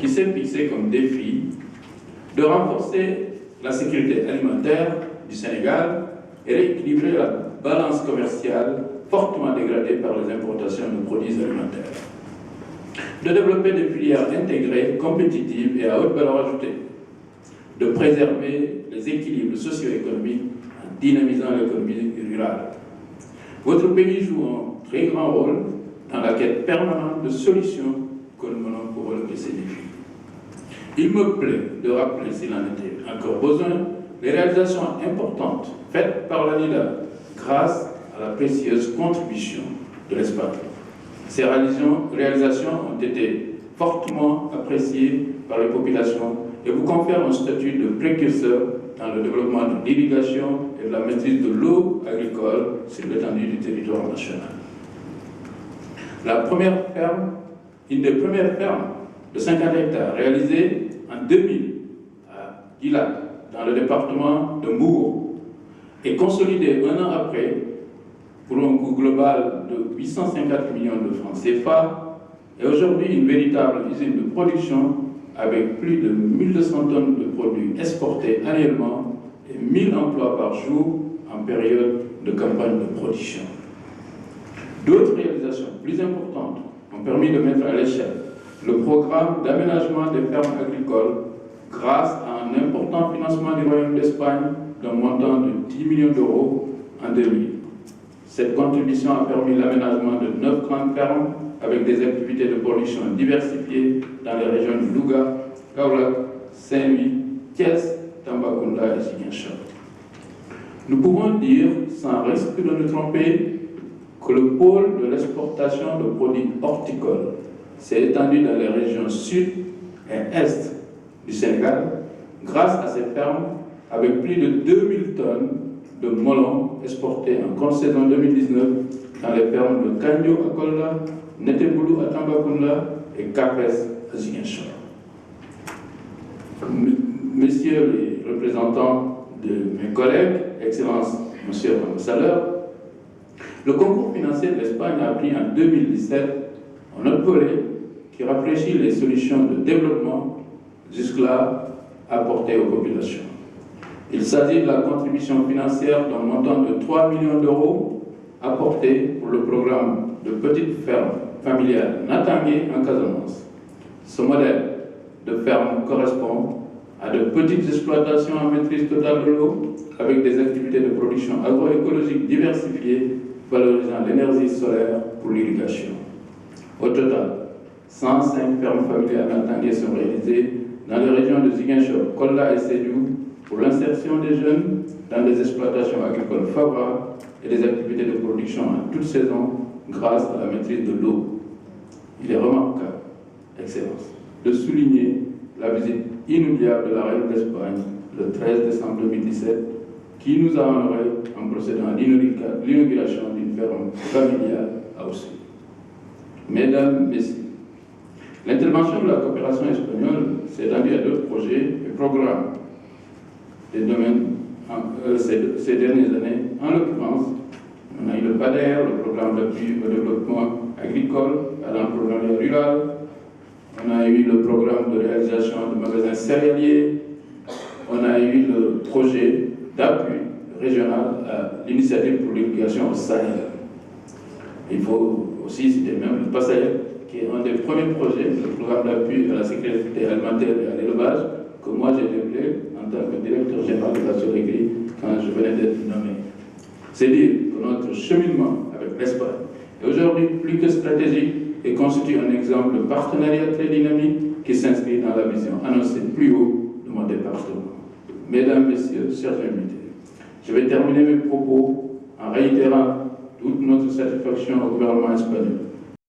qui s'est fixé comme défi de renforcer la sécurité alimentaire du Sénégal et rééquilibrer la balance commerciale fortement dégradée par les importations de produits alimentaires. De développer des filières intégrées, compétitives et à haute valeur ajoutée. De préserver les équilibres socio-économiques en dynamisant l'économie rurale. Votre pays joue un très grand rôle dans la quête permanente de solutions que nous menons pour relever ces défis. Il me plaît de rappeler, s'il en était encore besoin, les réalisations importantes faites par l'ANIDA grâce à la précieuse contribution de l'Espagne. Ces réalisations ont été fortement appréciées par les populations et vous confèrent un statut de précurseur dans le développement de l'irrigation et de la maîtrise de l'eau agricole sur l'étendue du territoire national. La première ferme, une des premières fermes de 50 hectares réalisée en 2000 à Guilac, dans le département de Mbourg, est consolidée un an après pour un coût global de 850 millions de francs CFA et aujourd'hui une véritable usine de production avec plus de 1200 tonnes de produits exportés annuellement et 1000 emplois par jour en période de campagne de production. D'autres réalisations plus importantes ont permis de mettre à l'échelle le programme d'aménagement des fermes agricoles grâce à un important financement du Royaume d'Espagne d'un montant de 10 millions d'euros en 2000. Cette contribution a permis l'aménagement de 9 grandes fermes avec des activités de production diversifiées dans les régions de Louga, Kaolack, Saint-Louis, Thiès, Tambacounda et Ziguinchor. Nous pouvons dire, sans risque de nous tromper, que le pôle de l'exportation de produits horticoles s'est étendu dans les régions sud et est du Sénégal grâce à ces fermes avec plus de 2000 tonnes de melons exportés en contre-saison 2019 dans les fermes de Kandio à Kolda, Neteboulou à Tambacounda et Kapes à Ziguinchor. Messieurs les représentants de mes collègues, Excellences, Monsieur l'ambassadeur, le concours financier de l'Espagne a pris en 2017 un autre volet qui rafraîchit les solutions de développement jusque-là apportées aux populations. Il s'agit de la contribution financière d'un montant de 3 millions d'euros apporté pour le programme de petites fermes familiales Natangé en Casamance. Ce modèle de ferme correspond à de petites exploitations en maîtrise totale de l'eau avec des activités de production agroécologique diversifiées valorisant l'énergie solaire pour l'irrigation. Au total, 105 fermes familiales Natangé sont réalisées dans les régions de Ziguinchor, Kolda et Sédhiou pour l'insertion des jeunes dans des exploitations agricoles favorables et des activités de production en toute saison grâce à la maîtrise de l'eau. Il est remarquable, Excellence, de souligner la visite inoubliable de la Reine d'Espagne le 13 décembre 2017 qui nous a honorés en procédant à l'inauguration d'une ferme familiale à Oussouye. Mesdames, Messieurs, l'intervention de la coopération espagnole s'est étendue à d'autres projets et programmes des domaines ces dernières années. En l'occurrence, on a eu le PADER, le programme d'appui au développement agricole, à l'entrepreneuriat rural. On a eu le programme de réalisation de magasins céréaliers. On a eu le projet d'appui régional à l'initiative pour l'irrigation au Sahel. Il faut aussi citer même le PASSAEL, qui est un des premiers projets, le programme d'appui à la sécurité alimentaire et à l'élevage, que moi j'ai développé en tant que directeur général de la Sorégie quand je venais d'être nommé. C'est dire que notre cheminement avec l'Espagne est aujourd'hui plus que stratégique et constitue un exemple de partenariat très dynamique qui s'inscrit dans la vision annoncée plus haut de mon département. Mesdames, Messieurs, chers invités, je vais terminer mes propos en réitérant toute notre satisfaction au gouvernement espagnol